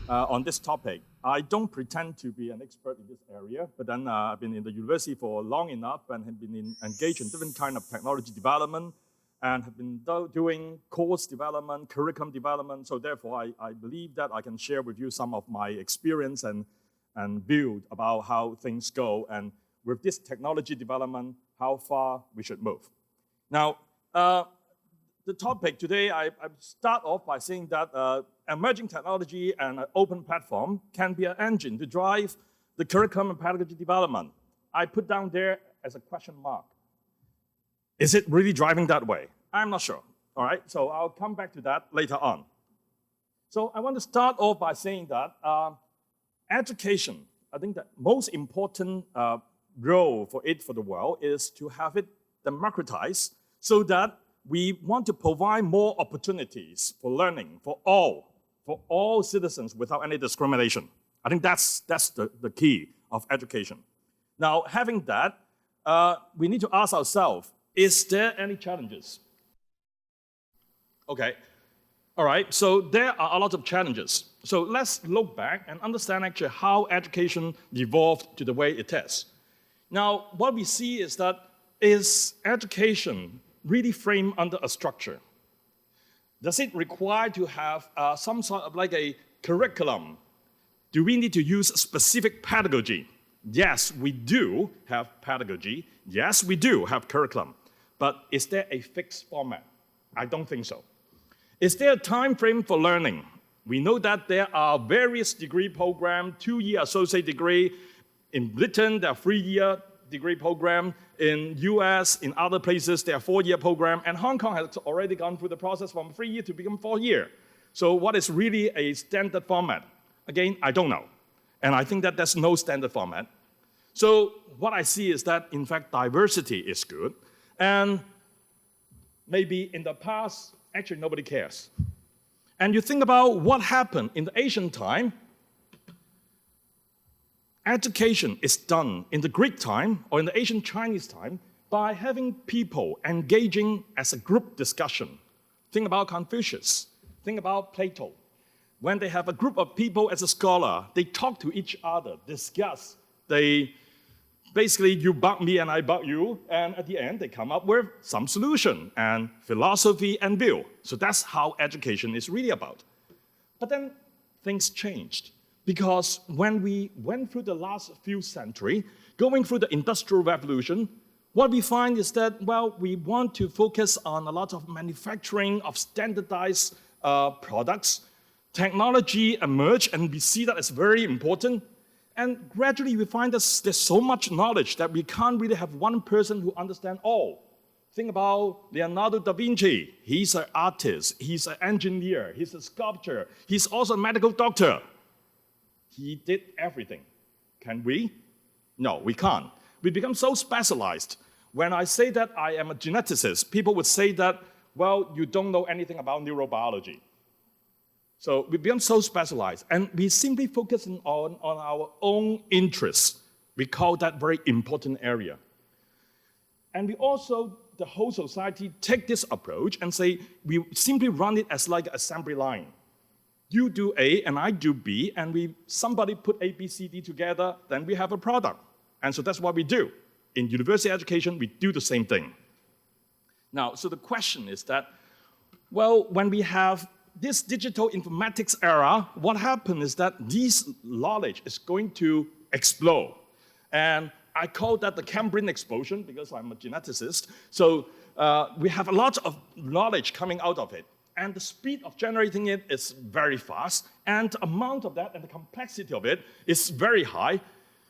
on this topic. I don't pretend to be an expert in this area, but then I've been in the university for long enough and have been engaged in different kind of technology development and have been doing course development, curriculum development. So therefore, I believe that I can share with you some of my experience and view about how things go, and with this technology development, how far we should move. Now, the topic today, I start off by saying that emerging technology and an open platform can be an engine to drive the curriculum and pedagogy development. I put down there as a question mark. Is it really driving that way? I'm not sure, all right? So I'll come back to that later on. So I want to start off by saying that education, I think the most important role for the world is to have it democratized so that we want to provide more opportunities for learning for all citizens without any discrimination. I think that's the key of education. Now, having that, we need to ask ourselves, is there any challenges? Okay, all right, so there are a lot of challenges. So let's look back and understand actually how education evolved to the way it is. Now, what we see is that is education really framed under a structure? Does it require to have some sort of like a curriculum? Do we need to use specific pedagogy? Yes, we do have pedagogy. Yes, we do have curriculum. But is there a fixed format? I don't think so. Is there a time frame for learning? We know that there are various degree programs, 2-year associate degree. In Britain, there are 3-year degree program. In US, in other places, there are 4-year program. And Hong Kong has already gone through the process from 3-year to become 4-year. So what is really a standard format? Again, I don't know. And I think that there's no standard format. So what I see is that, in fact, diversity is good. And maybe in the past, actually nobody cares. And you think about what happened in the ancient time. Education is done in the Greek time or in the ancient Chinese time by having people engaging as a group discussion. Think about Confucius. Think about Plato. When they have a group of people as a scholar, they talk to each other, discuss. They basically, you bug me and I bug you, and at the end, they come up with some solution and philosophy and view. So that's how education is really about. But then things changed. Because when we went through the last few centuries, going through the Industrial Revolution, what we find is that, well, we want to focus on a lot of manufacturing of standardized products. Technology emerged, and we see that as very important. And gradually, we find that there's so much knowledge that we can't really have one person who understands all. Think about Leonardo da Vinci. He's an artist, he's an engineer, he's a sculptor, he's also a medical doctor. He did everything. Can we? No, we can't. We become so specialized. When I say that I am a geneticist, people would say that, well, you don't know anything about neurobiology. So we become so specialized, and we simply focus on our own interests. We call that very important area. And we also, the whole society, take this approach and say, we simply run it as like an assembly line. You do A and I do B, and somebody put A, B, C, D together, then we have a product. And so that's what we do. In university education, we do the same thing. Now, so the question is that, well, when we have this digital informatics era, what happened is that this knowledge is going to explode. And I call that the Cambrian explosion because I'm a geneticist. So we have a lot of knowledge coming out of it. And the speed of generating it is very fast, and the amount of that and the complexity of it is very high.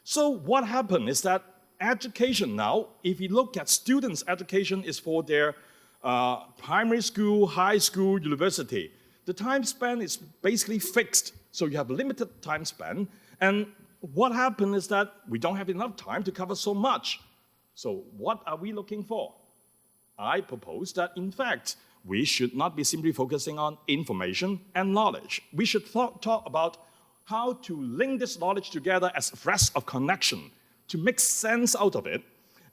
So what happened is that education now, if you look at students' education is for their primary school, high school, university. The time span is basically fixed, so you have a limited time span. And what happened is that we don't have enough time to cover so much. So what are we looking for? I propose that, in fact, we should not be simply focusing on information and knowledge. We should talk about how to link this knowledge together as threads of connection, to make sense out of it.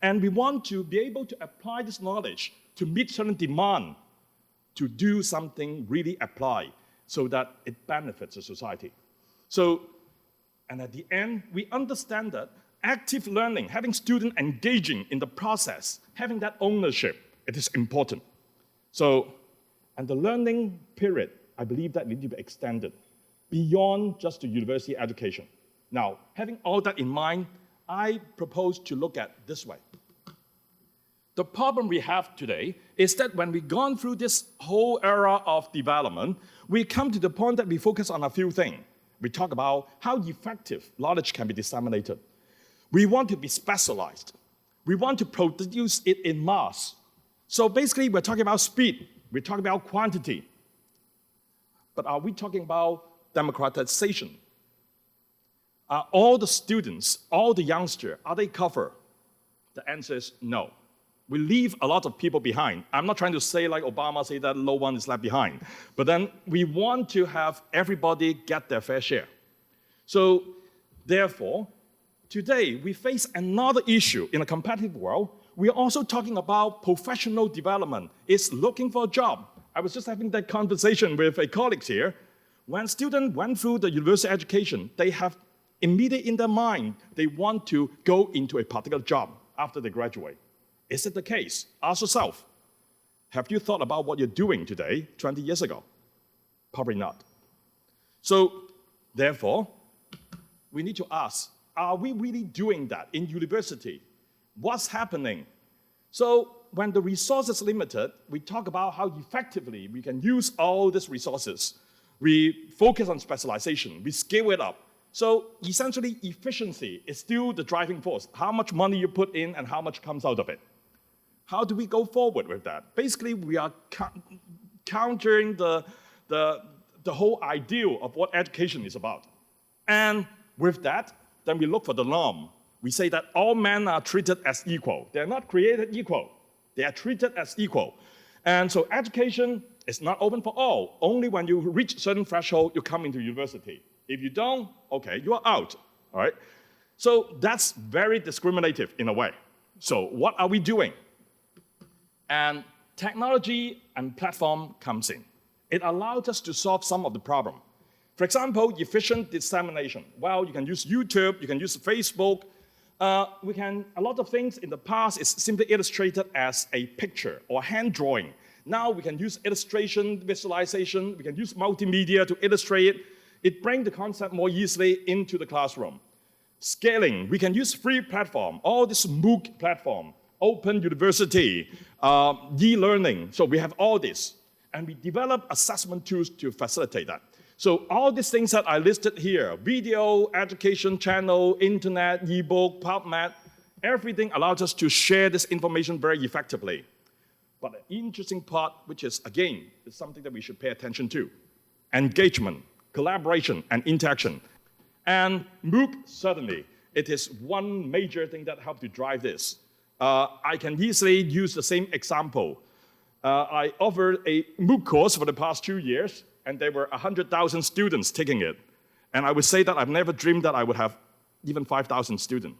And we want to be able to apply this knowledge to meet certain demand, to do something really apply so that it benefits the society. So, and at the end, we understand that active learning, having students engaging in the process, having that ownership, it is important. So, and the learning period, I believe that needs to be extended beyond just the university education. Now, having all that in mind, I propose to look at this way. The problem we have today is that when we've gone through this whole era of development, we come to the point that we focus on a few things. We talk about how effective knowledge can be disseminated. We want to be specialized. We want to produce it in mass. So basically, we're talking about speed. We're talking about quantity. But are we talking about democratization? Are all the students, all the youngsters, are they covered? The answer is no. We leave a lot of people behind. I'm not trying to say like Obama said that no one is left behind. But then we want to have everybody get their fair share. So therefore, today we face another issue in a competitive world. We are also talking about professional development. It's looking for a job. I was just having that conversation with a colleague here. When students went through the university education, they have immediately in their mind, they want to go into a particular job after they graduate. Is it the case? Ask yourself, have you thought about what you're doing today, 20 years ago? Probably not. So, therefore, we need to ask, are we really doing that in university? What's happening? So, when the resource is limited, we talk about how effectively we can use all these resources. We focus on specialization, we scale it up. So, essentially, efficiency is still the driving force. How much money you put in and how much comes out of it. How do we go forward with that? Basically, we are countering the whole ideal of what education is about. And with that, then we look for the norm. We say that all men are treated as equal. They're not created equal. They are treated as equal. And so education is not open for all. Only when you reach a certain threshold, you come into university. If you don't, okay, you are out, all right? So that's very discriminative in a way. So what are we doing? And technology and platform comes in. It allows us to solve some of the problem. For example, efficient dissemination. Well, you can use YouTube, you can use Facebook. A lot of things in the past is simply illustrated as a picture or hand drawing. Now we can use illustration, visualization, we can use multimedia to illustrate it. It brings the concept more easily into the classroom. Scaling, we can use free platform, all this MOOC platform, Open University, e-learning. So we have all this. And we develop assessment tools to facilitate that. So all these things that I listed here, video, education channel, internet, ebook, PubMed, everything allows us to share this information very effectively. But the interesting part, which is, again, is something that we should pay attention to, engagement, collaboration, and interaction. And MOOC, certainly, it is one major thing that helps to drive this. I can easily use the same example. I offered a MOOC course for the past 2 years, and there were 100,000 students taking it. And I would say that I've never dreamed that I would have even 5,000 students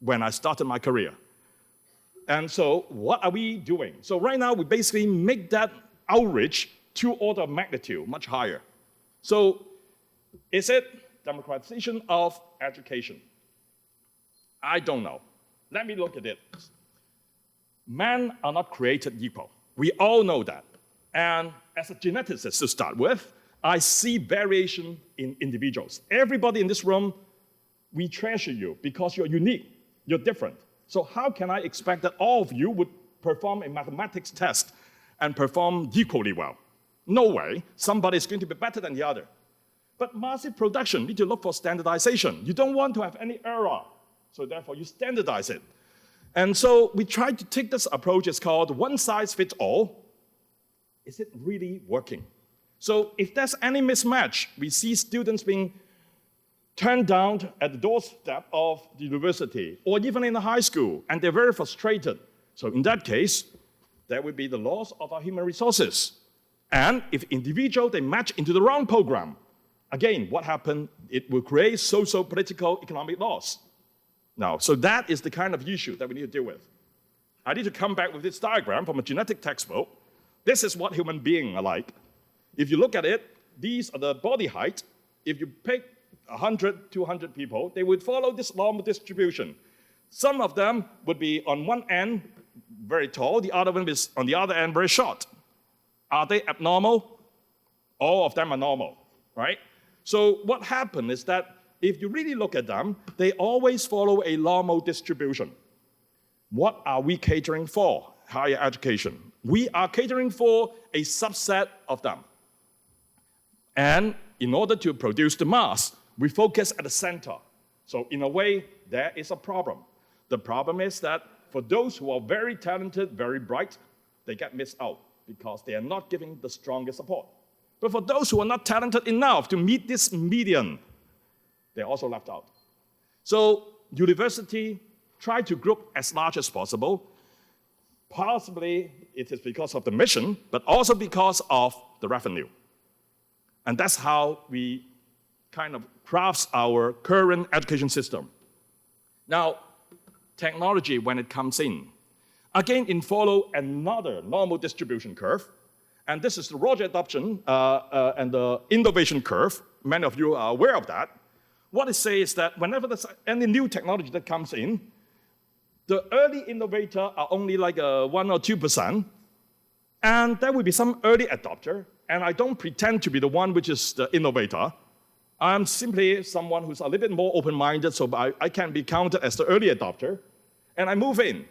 when I started my career. And so what are we doing? So right now, we basically make that outreach 2 orders of magnitude much higher. So is it democratization of education? I don't know. Let me look at it. Men are not created equal. We all know that. And as a geneticist to start with, I see variation in individuals. Everybody in this room, we treasure you because you're unique, you're different. So how can I expect that all of you would perform a mathematics test and perform equally well? No way. Somebody is going to be better than the other. But massive production need to look for standardization. You don't want to have any error. So therefore, you standardize it. And so we try to take this approach. It's called one size fits all. Is it really working? So if there's any mismatch, we see students being turned down at the doorstep of the university or even in the high school, and they're very frustrated. So in that case, there would be the loss of our human resources. And if individual, they match into the wrong program, again, what happened? It will create social, political, economic loss. Now, so that is the kind of issue that we need to deal with. I need to come back with this diagram from a genetic textbook. This is what human beings are like. If you look at it, these are the body height. If you pick 100, 200 people, they would follow this normal distribution. Some of them would be on one end very tall, the other one is on the other end very short. Are they abnormal? All of them are normal, right? So what happened is that if you really look at them, they always follow a normal distribution. What are we catering for? Higher education. We are catering for a subset of them. And in order to produce the mass, we focus at the center. So in a way, there is a problem. The problem is that for those who are very talented, very bright, they get missed out because they are not giving the strongest support. But for those who are not talented enough to meet this median, they're also left out. So university try to group as large as possible. Possibly it is because of the mission, but also because of the revenue. And that's how we kind of craft our current education system. Now, technology, when it comes in, again, it follows another normal distribution curve. And this is the Roger adoption and the innovation curve. Many of you are aware of that. What it says is that whenever there's any new technology that comes in, the early innovator are only like 1 or 2%, and there will be some early adopter, and I don't pretend to be the one which is the innovator. I'm simply someone who's a little bit more open-minded, so I can be counted as the early adopter, and I move in.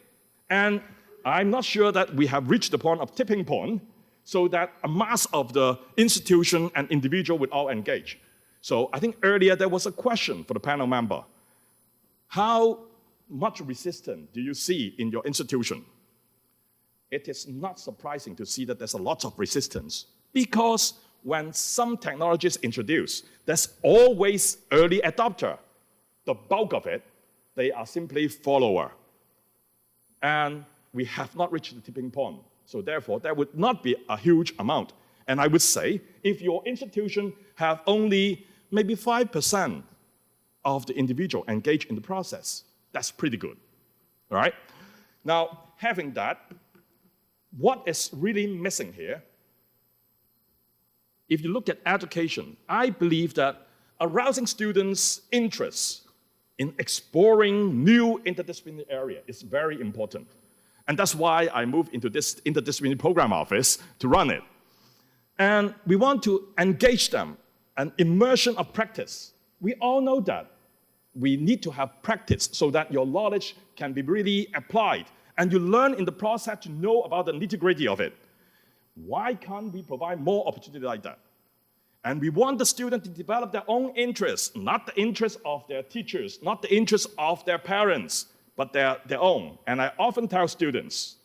And I'm not sure that we have reached the point of tipping point, so that a mass of the institution and individual would all engage. So I think earlier there was a question for the panel member. How much resistance do you see in your institution? It is not surprising to see that there's a lot of resistance because when some technology is introduced, there's always early adopter. The bulk of it, they are simply follower. And we have not reached the tipping point. So therefore, there would not be a huge amount. And I would say, if your institution have only maybe 5% of the individual engaged in the process, that's pretty good, all right? Now, having that, what is really missing here, if you look at education, I believe that arousing students' interest in exploring new interdisciplinary area is very important. And that's why I moved into this interdisciplinary program office to run it. And we want to engage them, an immersion of practice. We all know that. We need to have practice so that your knowledge can be really applied. And you learn in the process to know about the nitty-gritty of it. Why can't we provide more opportunity like that? And we want the student to develop their own interests, not the interests of their teachers, not the interests of their parents, but their own. And I often tell students,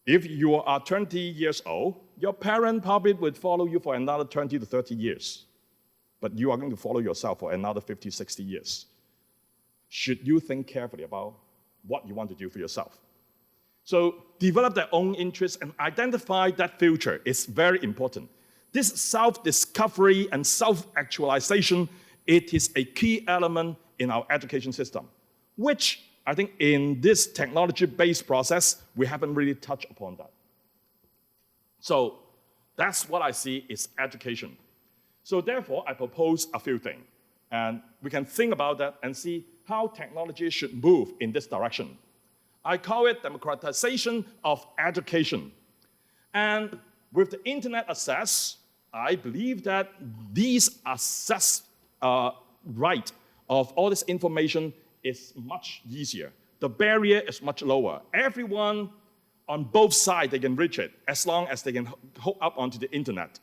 if you are 20 years old, your parent probably would follow you for another 20 to 30 years. But you are going to follow yourself for another 50, 60 years. Should you think carefully about what you want to do for yourself? So develop their own interests and identify that future is very important. This self-discovery and self-actualization, it is a key element in our education system, which I think in this technology-based process, we haven't really touched upon that. So that's what I see is education. So therefore, I propose a few things. And we can think about that and see how technology should move in this direction. I call it democratization of education. And with the internet access, I believe that these access right of all this information is much easier. The barrier is much lower. Everyone on both sides, they can reach it as long as they can hook up onto the internet.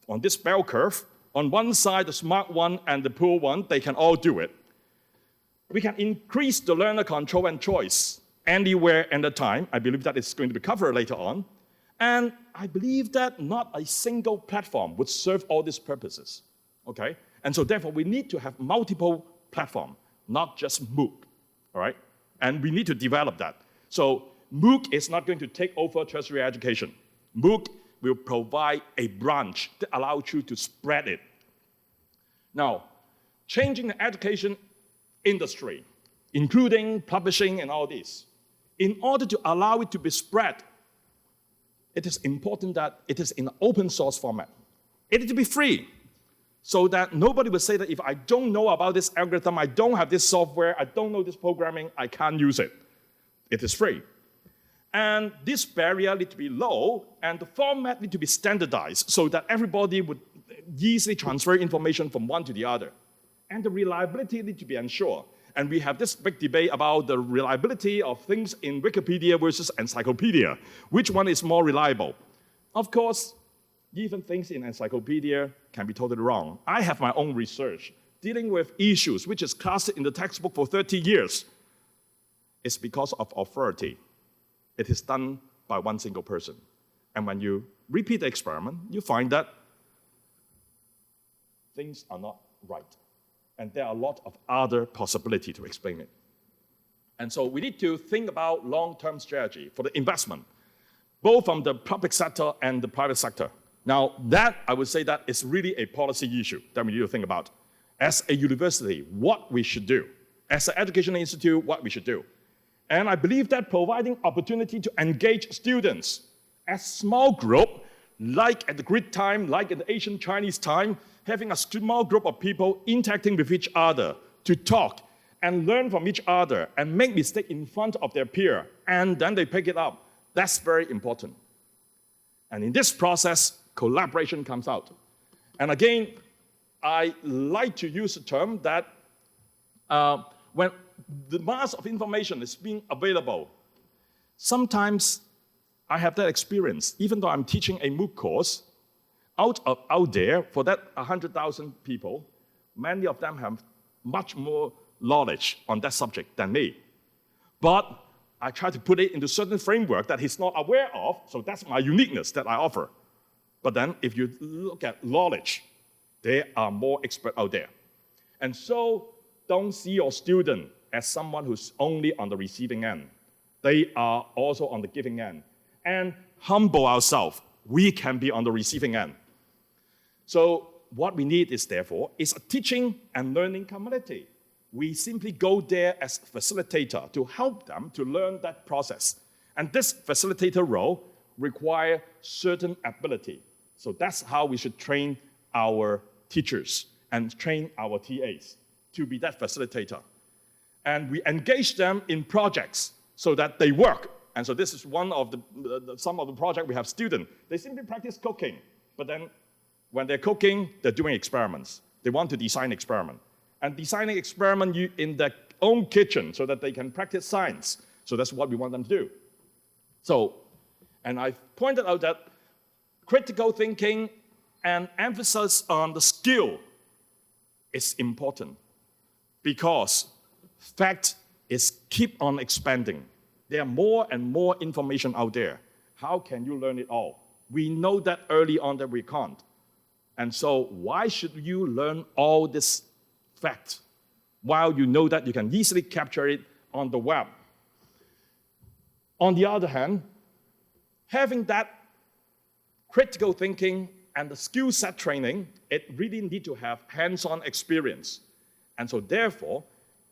On this bell curve, on one side, the smart one and the poor one, they can all do it. We can increase the learner control and choice anywhere and at time. I believe that is going to be covered later on. And I believe that not a single platform would serve all these purposes, okay? And so therefore, we need to have multiple platforms, not just MOOC, all right? And we need to develop that. So MOOC is not going to take over tertiary education. MOOC will provide a branch that allows you to spread it. Now, changing the education industry, including publishing and all this, in order to allow it to be spread, it is important that it is in an open source format. It is to be free. so that nobody will say that if I don't know about this algorithm, I don't have this software, I don't know this programming, I can't use it. It is free. And this barrier needs to be low, and the format needs to be standardized so that everybody would easily transfer information from one to the other. And the reliability needs to be ensured. And we have this big debate about the reliability of things in Wikipedia versus encyclopedia. Which one is more reliable? Of course, even things in encyclopedia can be totally wrong. I have my own research dealing with issues which is classic in the textbook for 30 years. It's because of authority. It is done by one single person. And when you repeat the experiment, you find that things are not right. And there are a lot of other possibilities to explain it. And so we need to think about long-term strategy for the investment, both from the public sector and the private sector. Now, that, I would say that is really a policy issue that we need to think about. As a university, what we should do. As an educational institute, what we should do. And I believe that providing opportunity to engage students as small group, like at the Greek time, like in the ancient Chinese time, having a small group of people interacting with each other to talk and learn from each other and make mistakes in front of their peer, and then they pick it up. That's very important. And in this process, collaboration comes out. And again, I like to use the term that when the mass of information is being available, sometimes I have that experience. Even though I'm teaching a MOOC course, out there, for that 100,000 people, many of them have much more knowledge on that subject than me. But I try to put it into certain framework that he's not aware of, so that's my uniqueness that I offer. But then if you look at knowledge, there are more experts out there. And so don't see your student as someone who's only on the receiving end. They are also on the giving end. And humble ourselves. We can be on the receiving end. So what we need is, therefore, is a teaching and learning community. We simply go there as facilitator to help them to learn that process. And this facilitator role requires certain ability. So that's how we should train our teachers and train our TAs to be that facilitator. And we engage them in projects so that they work. And so this is one of some of the projects we have students. They simply practice cooking, but then when they're cooking, they're doing experiments. They want to design experiment. And designing experiment in their own kitchen so that they can practice science. So that's what we want them to do. So, and I pointed out that critical thinking and emphasis on the skill is important because fact is keep on expanding. There are more and more information out there. How can you learn it all? We know that early on that we can't. And so why should you learn all this fact while you know that you can easily capture it on the web? On the other hand, having that critical thinking and the skill set training, it really need to have hands-on experience. And so therefore,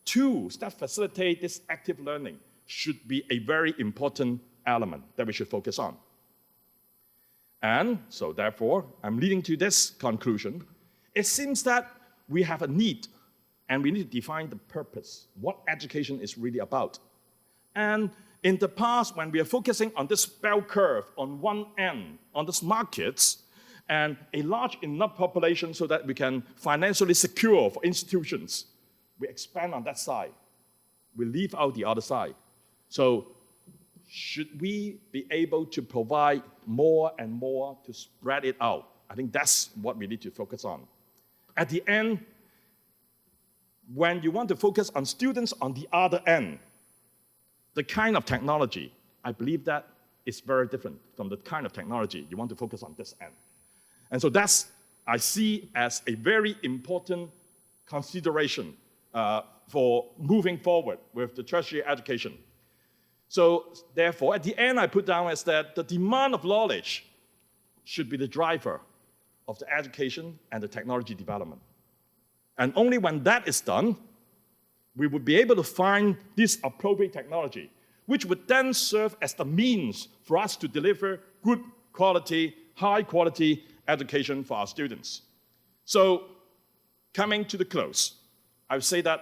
tools that facilitate this active learning should be a very important element that we should focus on. And so therefore, I'm leading to this conclusion. It seems that we have a need, and we need to define the purpose, what education is really about. And in the past, when we are focusing on this bell curve on one end, on these markets, and a large enough population so that we can financially secure for institutions, we expand on that side. We leave out the other side. So should we be able to provide more and more to spread it out? I think that's what we need to focus on. At the end, when you want to focus on students on the other end, the kind of technology, I believe that is very different from the kind of technology you want to focus on this end. And so that's, I see as a very important consideration for moving forward with the tertiary education. So therefore, at the end, I put down as that the demand of knowledge should be the driver of the education and the technology development. And only when that is done, we would be able to find this appropriate technology, which would then serve as the means for us to deliver good quality, high quality education for our students. So coming to the close, I would say that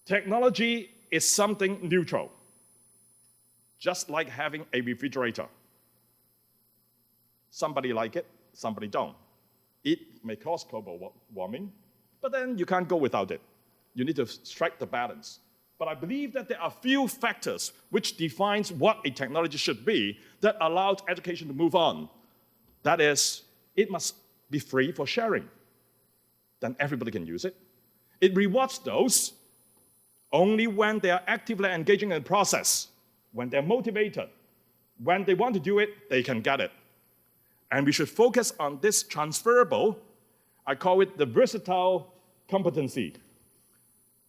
technology is something neutral, just like having a refrigerator. Somebody like it, somebody don't. It may cause global warming, but then you can't go without it. You need to strike the balance. But I believe that there are few factors which defines what a technology should be that allows education to move on. That is, it must be free for sharing. Then everybody can use it. It rewards those only when they are actively engaging in the process, when they're motivated, when they want to do it, they can get it. And we should focus on this transferable, I call it the versatile competency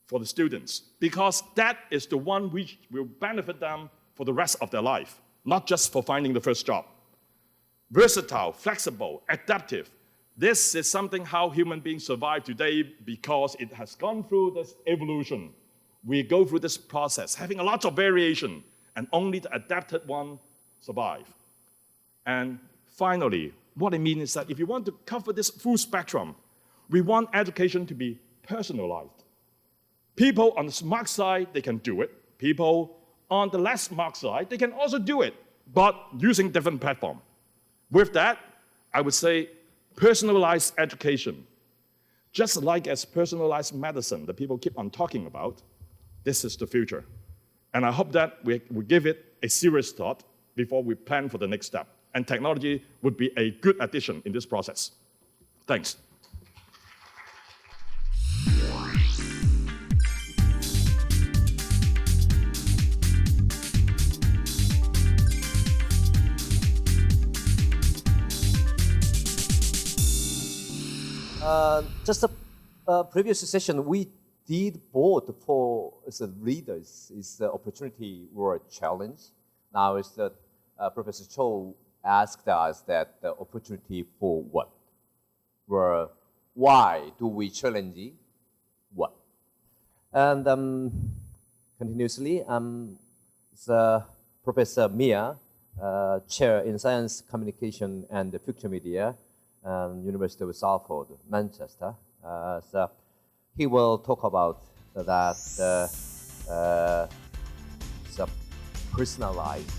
for the students, because that is the one which will benefit them for the rest of their life, not just for finding the first job. Versatile, flexible, adaptive. This is something how human beings survive today because it has gone through this evolution. We go through this process, having a lot of variation, and only the adapted one survive. And finally, what I mean is that if you want to cover this full spectrum, we want education to be personalized. People on the smart side, they can do it. People on the less smart side, they can also do it, but using different platform. With that, I would say personalized education. Just like as personalized medicine that people keep on talking about, this is the future. And I hope that we give it a serious thought before we plan for the next step. And technology would be a good addition in this process. Thanks. Just a previous session, we did both for the readers. Is the opportunity or a challenge? Now is that Professor Chow asked us that the opportunity for what? Were why do we challenge what? And continuously, the Professor Miah, chair in Science, Communication and Future Media, University of Salford, Manchester. So he will talk about that the personalized